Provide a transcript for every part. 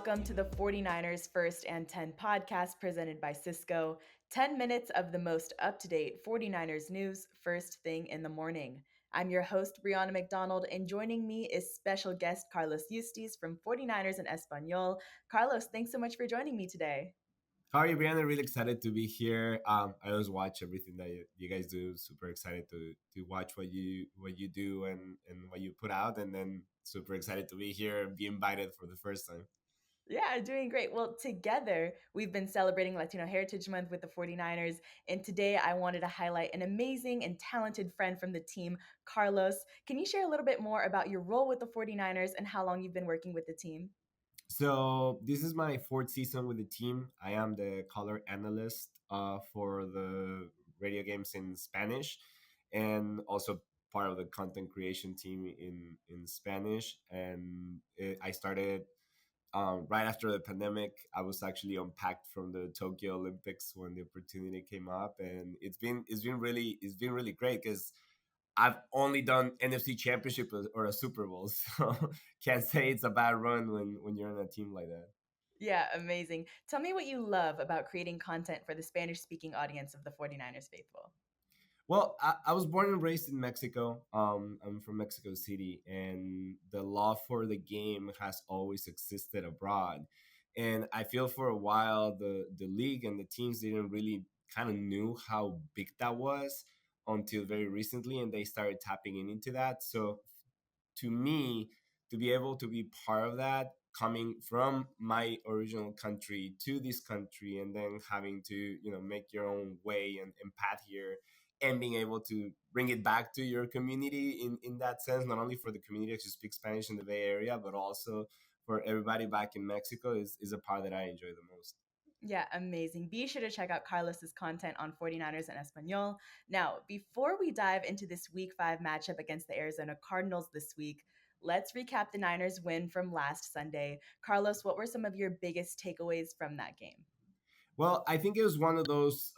welcome to the 49ers First and 10 podcast presented by Cisco. 10 minutes of the most up to date 49ers news first thing in the morning. I'm your host, Brianna McDonald, and joining me is special guest Carlos Yustis from 49ers and Español. Carlos, thanks so much for joining me today. How are you, Brianna? Really excited to be here. I always watch everything that you guys do. Super excited to watch what you do and what you put out, and then super excited to be here and be invited for the first time. Yeah, doing great. Well, together, we've been celebrating Latino Heritage Month with the 49ers. And today, I wanted to highlight an amazing and talented friend from the team, Carlos. Can you share a little bit more about your role with the 49ers and how long you've been working with the team? So this is my fourth season with the team. I am the color analyst for the radio games in Spanish, and also part of the content creation team in Spanish. And I started right after the pandemic. I was actually unpacked from the Tokyo Olympics when the opportunity came up, and it's been really great because I've only done NFC Championship or a Super Bowl, so can't say it's a bad run when you're on a team like that. Yeah, amazing. Tell me what you love about creating content for the Spanish speaking audience of the 49ers faithful. Well, I was born and raised in Mexico. I'm from Mexico City, and the love for the game has always existed abroad. And I feel for a while the league and the teams didn't really kind of knew how big that was until very recently, and they started tapping into that. So to me, to be able to be part of that, coming from my original country to this country, and then having to make your own way and path here, and being able to bring it back to your community in that sense, not only for the community who speak Spanish in the Bay Area, but also for everybody back in Mexico, is a part that I enjoy the most. Yeah, amazing. Be sure to check out Carlos's content on 49ers and Espanol. Now, before we dive into this week 5 matchup against the Arizona Cardinals this week, let's recap the Niners win from last Sunday. Carlos, what were some of your biggest takeaways from that game? Well, I think it was one of those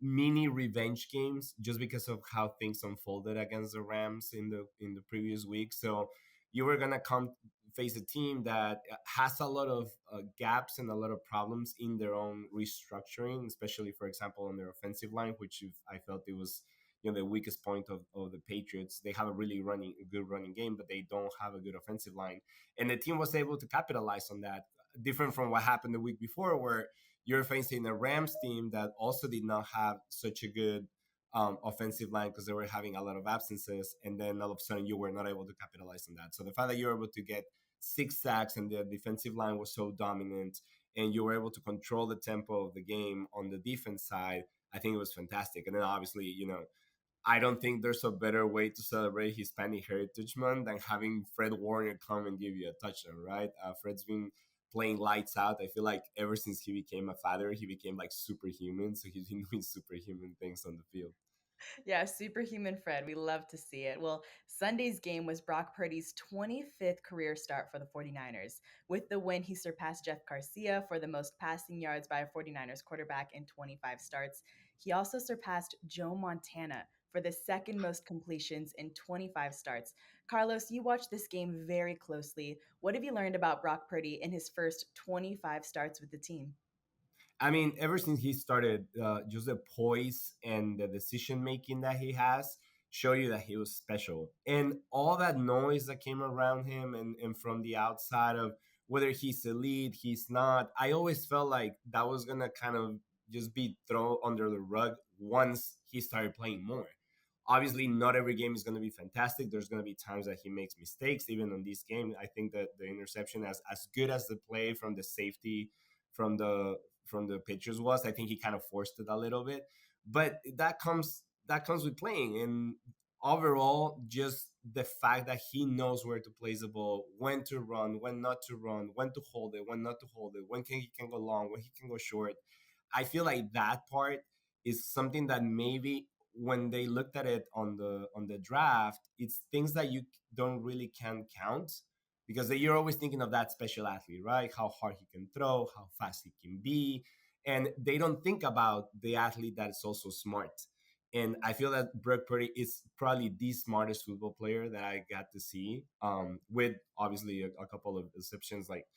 mini revenge games, just because of how things unfolded against the Rams in the previous week. So you were gonna come face a team that has a lot of gaps and a lot of problems in their own restructuring, especially, for example, on their offensive line, which I felt it was the weakest point of the Patriots. They have a good running game, but they don't have a good offensive line, and the team was able to capitalize on that. Different from what happened the week before, where you're facing a Rams team that also did not have such a good offensive line because they were having a lot of absences, and then all of a sudden you were not able to capitalize on that. So the fact that you were able to get 6 sacks and the defensive line was so dominant, and you were able to control the tempo of the game on the defense side, I think it was fantastic. And then obviously, I don't think there's a better way to celebrate Hispanic Heritage Month than having Fred Warner come and give you a touchdown, right? Fred's been playing lights out. I feel like ever since he became a father, he became like superhuman. So he's been doing superhuman things on the field. Yeah, superhuman Fred. We love to see it. Well, Sunday's game was Brock Purdy's 25th career start for the 49ers. With the win, he surpassed Jeff Garcia for the most passing yards by a 49ers quarterback in 25 starts. He also surpassed Joe Montana for the second most completions in 25 starts. Carlos, you watched this game very closely. What have you learned about Brock Purdy in his first 25 starts with the team? I mean, ever since he started, just the poise and the decision making that he has show you that he was special. And all that noise that came around him and from the outside of whether he's elite, he's not, I always felt like that was going to kind of just be thrown under the rug once he started playing more. Obviously, not every game is going to be fantastic. There's going to be times that he makes mistakes. Even on this game, I think that the interception, as good as the play from the safety from the pitchers was, I think he kind of forced it a little bit. But that comes with playing. And overall, just the fact that he knows where to place the ball, when to run, when not to run, when to hold it, when not to hold it, he can go long, when he can go short. I feel like that part is something that maybe when they looked at it on the draft, it's things that you don't really can count, because you're always thinking of that special athlete, right? How hard he can throw, how fast he can be, and they don't think about the athlete that is also smart. And I feel that Brock Purdy is probably the smartest football player that I got to see, with obviously a couple of exceptions, like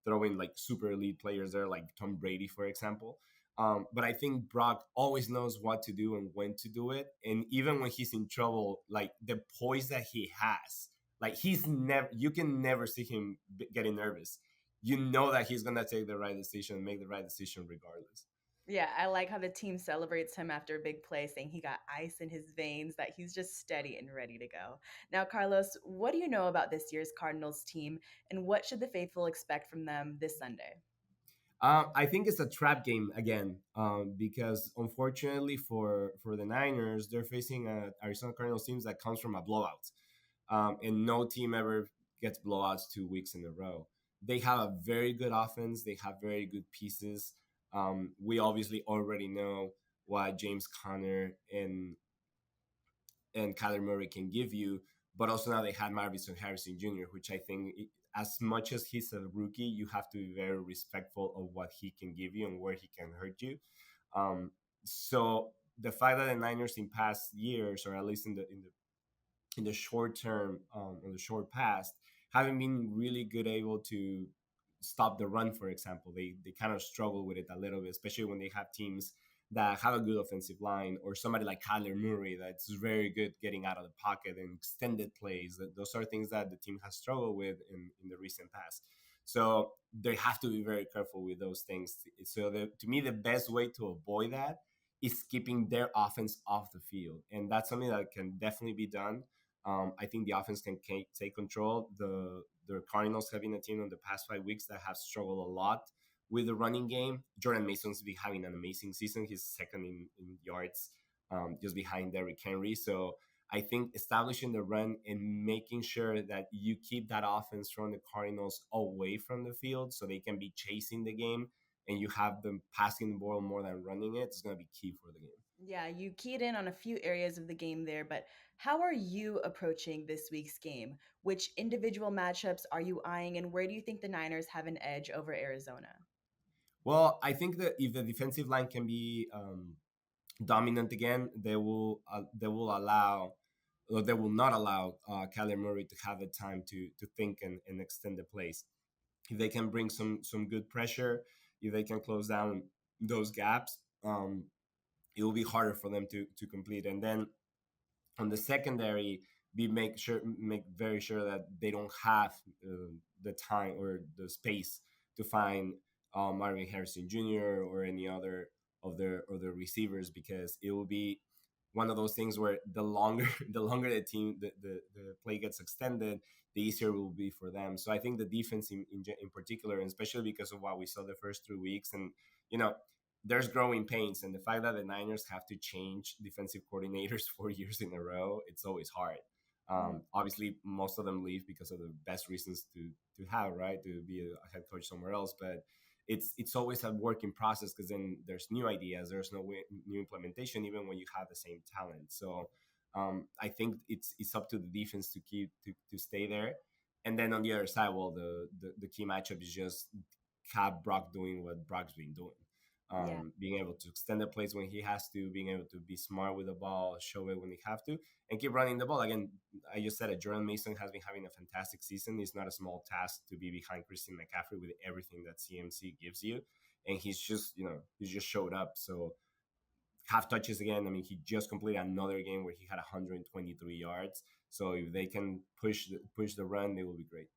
throwing like super elite players there, like Tom Brady, for example. But I think Brock always knows what to do and when to do it. And even when he's in trouble, like the poise that he has, like he's never, you can never see him getting nervous. You know that he's going to take the right decision and make the right decision regardless. Yeah, I like how the team celebrates him after a big play, saying he got ice in his veins, that he's just steady and ready to go. Now, Carlos, what do you know about this year's Cardinals team, and what should the faithful expect from them this Sunday? I think it's a trap game again, because unfortunately for the Niners, they're facing a Arizona Cardinals teams that comes from a blowout, and no team ever gets blowouts 2 weeks in a row. They have a very good offense. They have very good pieces. We obviously already know what James Conner and Kyler Murray can give you. But also now they had Marvin Harrison Jr., which I think, as much as he's a rookie, you have to be very respectful of what he can give you and where he can hurt you. Um, so the fact that the Niners in past years, or at least in the short term, in the short past, haven't been really good able to stop the run. For example, they kind of struggle with it a little bit, especially when they have teams that have a good offensive line, or somebody like Kyler Murray that's very good getting out of the pocket and extended plays. Those are things that the team has struggled with in the recent past. So they have to be very careful with those things. So to me, the best way to avoid that is keeping their offense off the field, and that's something that can definitely be done. I think the offense can take control. The Cardinals have been a team in the past 5 weeks that have struggled a lot with the running game. Jordan Mason's been having an amazing season. He's second in yards, just behind Derrick Henry. So I think establishing the run and making sure that you keep that offense from the Cardinals away from the field so they can be chasing the game, and you have them passing the ball more than running it, is going to be key for the game. Yeah, you keyed in on a few areas of the game there, but how are you approaching this week's game? Which individual matchups are you eyeing, and where do you think the Niners have an edge over Arizona? Well, I think that if the defensive line can be dominant again, they will allow, or they will not allow Kyler Murray to have the time to think and extend the plays. If they can bring some good pressure, if they can close down those gaps, it will be harder for them to complete. And then on the secondary, make very sure that they don't have the time or the space to find Marvin Harrison Jr. or any other of the receivers, because it will be one of those things where the longer the longer the play gets extended, the easier it will be for them. So I think the defense in particular, and especially because of what we saw the first 3 weeks, and you know there's growing pains, and the fact that the Niners have to change defensive coordinators 4 years in a row, it's always hard. Obviously, most of them leave because of the best reasons to have, right, to be a head coach somewhere else. But it's always a working process, because then there's new ideas, there's new implementation, even when you have the same talent. So I think it's up to the defense to keep to stay there. And then on the other side, well, the key matchup is just have Brock doing what Brock's been doing, Yeah. being able to extend the plays when he has to, being able to be smart with the ball, show it when they have to, and keep running the ball. Again, I just said it. Jordan Mason has been having a fantastic season. It's not a small task to be behind Christian McCaffrey with everything that CMC gives you, and he's just showed up. So half touches again. I mean, he just completed another game where he had 123 yards. So if they can push the run, they will be great.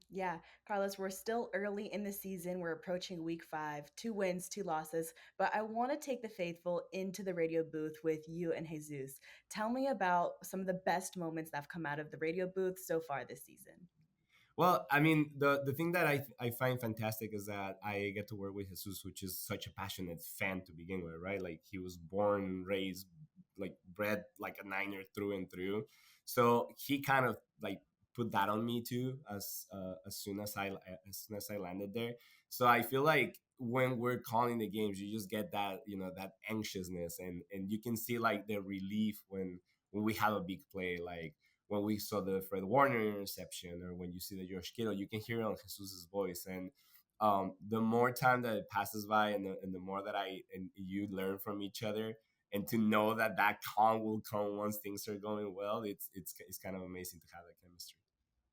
Yeah, Carlos, we're still early in the season. We're approaching week 5, 2 wins, 2 losses. But I want to take the faithful into the radio booth with you and Jesus. Tell me about some of the best moments that have come out of the radio booth so far this season. Well, I mean, the thing that I find fantastic is that I get to work with Jesus, which is such a passionate fan to begin with, right? Like he was born, raised, like bred like a Niner through and through. So he kind of like put that on me too, as soon as I landed there. So I feel like when we're calling the games, you just get that that anxiousness, and you can see like the relief when we have a big play, like when we saw the Fred Warner interception, or when you see the George Kittle, you can hear it on Jesus's voice. And the more time that it passes by, and the more that I and you learn from each other, and to know that calm will come once things are going well, it's kind of amazing to have that chemistry.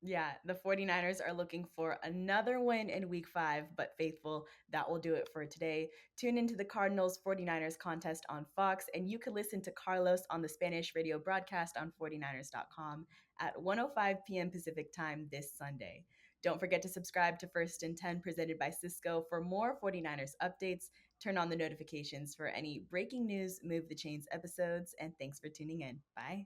Yeah, the 49ers are looking for another win in week 5, but faithful, that will do it for today. Tune into the Cardinals 49ers contest on Fox, and you can listen to Carlos on the Spanish radio broadcast on 49ers.com at 1:05 p.m. Pacific time this Sunday. Don't forget to subscribe to First and 10 presented by Cisco for more 49ers updates. Turn on the notifications for any breaking news, Move the Chains episodes, and thanks for tuning in. Bye.